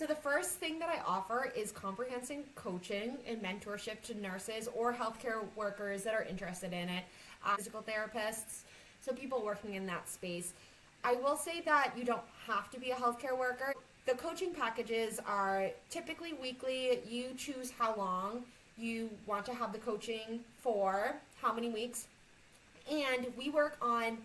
So the first thing that I offer is comprehensive coaching and mentorship to nurses or healthcare workers that are interested in it, physical therapists, so people working in that space. I will say that you don't have to be a healthcare worker. The coaching packages are typically weekly. You choose how long you want to have the coaching for, how many weeks, and we work on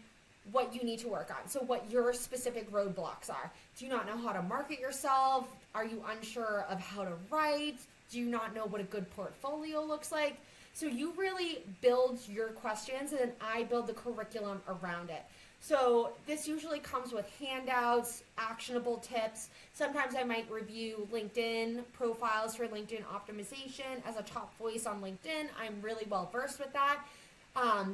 what you need to work on. So what your specific roadblocks are. Do you not know how to market yourself? Are you unsure of how to write? Do you not know what a good portfolio looks like? So you really build your questions, and then I build the curriculum around it. So this usually comes with handouts, actionable tips. Sometimes I might review LinkedIn profiles for LinkedIn optimization. As a top voice on LinkedIn, I'm really well versed with that.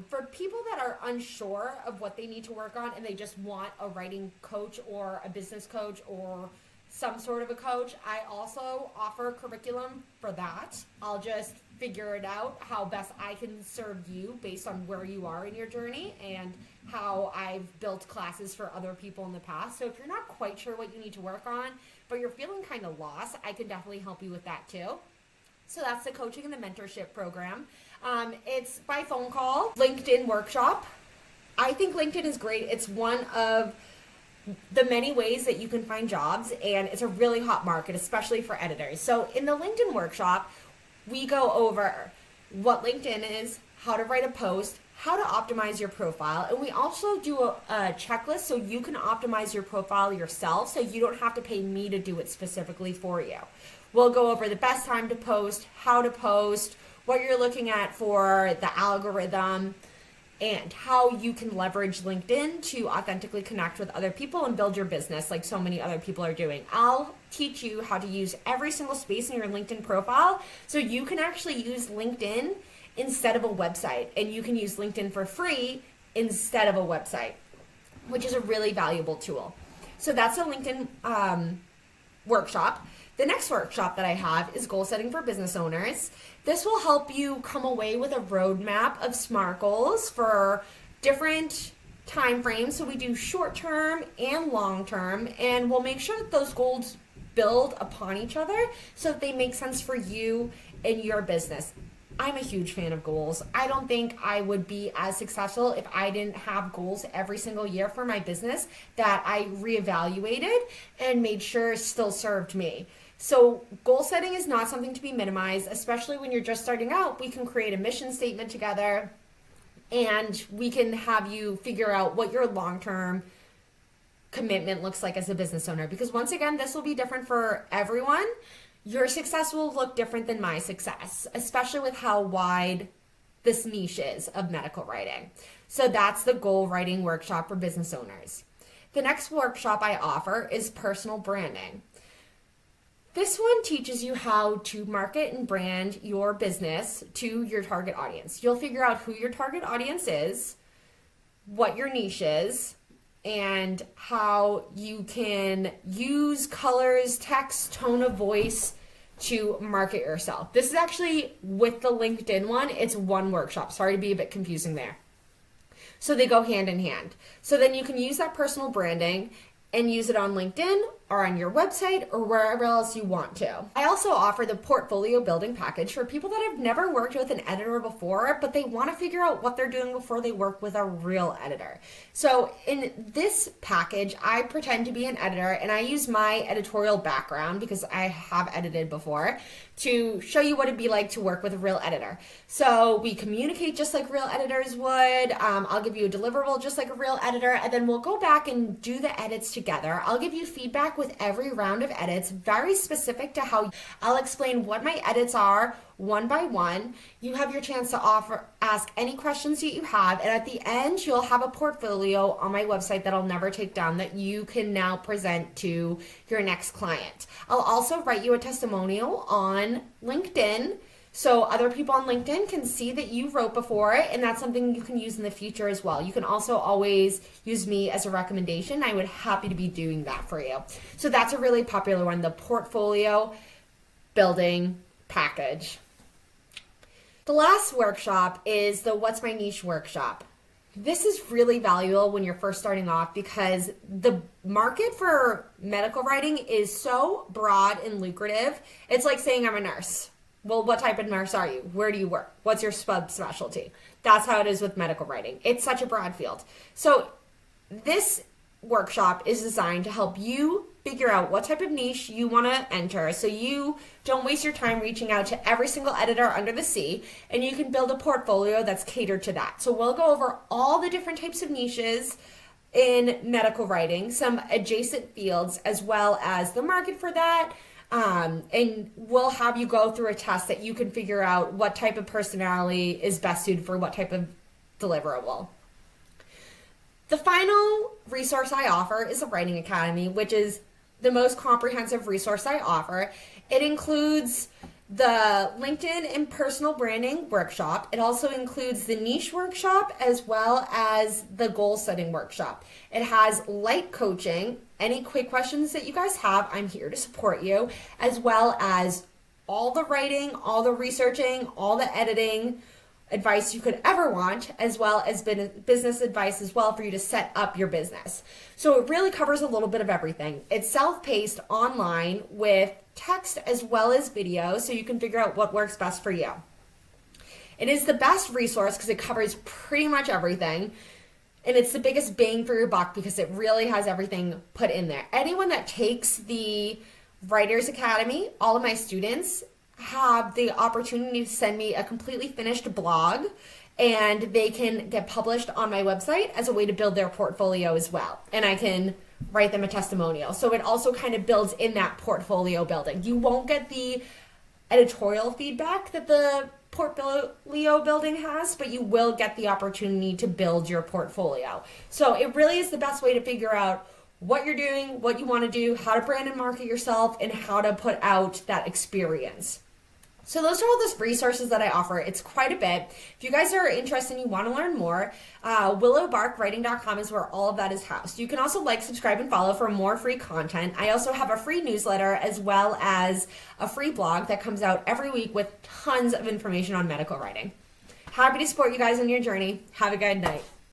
For people that are unsure of what they need to work on and they just want a writing coach or a business coach or some sort of a coach, I also offer curriculum for that. I'll just figure it out how best I can serve you based on where you are in your journey and how I've built classes for other people in the past. So if you're not quite sure what you need to work on, but you're feeling kind of lost, I can definitely help you with that too. So that's the coaching and the mentorship program. It's by phone call, LinkedIn workshop. I think LinkedIn is great. It's one of the many ways that you can find jobs, and it's a really hot market, especially for editors. So in the LinkedIn workshop, we go over what LinkedIn is, how to write a post, how to optimize your profile, and we also do a checklist so you can optimize your profile yourself so you don't have to pay me to do it specifically for you. We'll go over the best time to post, how to post, what you're looking at for the algorithm, and how you can leverage LinkedIn to authentically connect with other people and build your business like so many other people are doing. I'll teach you how to use every single space in your LinkedIn profile so you can actually use LinkedIn instead of a website, and you can use LinkedIn for free instead of a website, which is a really valuable tool. So that's a LinkedIn workshop. The next workshop that I have is goal setting for business owners. This will help you come away with a roadmap of SMART goals for different time frames. So we do short term and long term, and we'll make sure that those goals build upon each other so that they make sense for you and your business. I'm a huge fan of goals. I don't think I would be as successful if I didn't have goals every single year for my business that I reevaluated and made sure still served me. So goal setting is not something to be minimized, especially when you're just starting out. We can create a mission statement together, and we can have you figure out what your long-term commitment looks like as a business owner. Because once again, this will be different for everyone. Your success will look different than my success, especially with how wide this niche is of medical writing. So that's the goal writing workshop for business owners. The next workshop I offer is personal branding. This one teaches you how to market and brand your business to your target audience. You'll figure out who your target audience is, what your niche is, and how you can use colors, text, tone of voice to market yourself. This is actually with the LinkedIn one. It's one workshop. Sorry to be a bit confusing there. So they go hand in hand. So then you can use that personal branding and use it on LinkedIn or on your website or wherever else you want to. I also offer the portfolio building package for people that have never worked with an editor before, but they want to figure out what they're doing before they work with a real editor. So in this package, I pretend to be an editor, and I use my editorial background because I have edited before to show you what it'd be like to work with a real editor. So we communicate just like real editors would. I'll give you a deliverable just like a real editor, and then we'll go back and do the edits together. I'll give you feedback with every round of edits, very specific to how I'll explain what my edits are one by one. You have your chance to ask any questions that you have, and at the end, you'll have a portfolio on my website that I'll never take down that you can now present to your next client. I'll also write you a testimonial on LinkedIn so other people on LinkedIn can see that you wrote before, and that's something you can use in the future as well. You can also always use me as a recommendation. I would happy to be doing that for you. So that's a really popular one, the portfolio building package. The last workshop is the What's My Niche workshop. This is really valuable when you're first starting off because the market for medical writing is so broad and lucrative. It's like saying I'm a nurse. Well, what type of nurse are you? Where do you work? What's your subspecialty? That's how it is with medical writing. It's such a broad field. So this workshop is designed to help you figure out what type of niche you want to enter so you don't waste your time reaching out to every single editor under the sea, and you can build a portfolio that's catered to that. So we'll go over all the different types of niches in medical writing, some adjacent fields, as well as the market for that. And we'll have you go through a test that you can figure out what type of personality is best suited for what type of deliverable. The final resource I offer is the Writing Academy, which is the most comprehensive resource I offer. It includes the LinkedIn and personal branding workshop. It also includes the niche workshop as well as the goal setting workshop. It has light coaching. Any quick questions that you guys have, I'm here to support you, as well as all the writing, all the researching, all the editing advice you could ever want, as well as business advice as well for you to set up your business. So it really covers a little bit of everything. It's self-paced online with text as well as video, so you can figure out what works best for you. It is the best resource because it covers pretty much everything, and it's the biggest bang for your buck because it really has everything put in there. Anyone that takes the Writers Academy, all of my students have the opportunity to send me a completely finished blog, and they can get published on my website as a way to build their portfolio as well. And I can write them a testimonial. So it also kind of builds in that portfolio building. You won't get the editorial feedback that the portfolio building has, but you will get the opportunity to build your portfolio. So it really is the best way to figure out what you're doing, what you want to do, how to brand and market yourself, and how to put out that experience. So those are all the resources that I offer. It's quite a bit. If you guys are interested and you want to learn more, willowbarkwriting.com is where all of that is housed. You can also like, subscribe, and follow for more free content. I also have a free newsletter as well as a free blog that comes out every week with tons of information on medical writing. Happy to support you guys on your journey. Have a good night.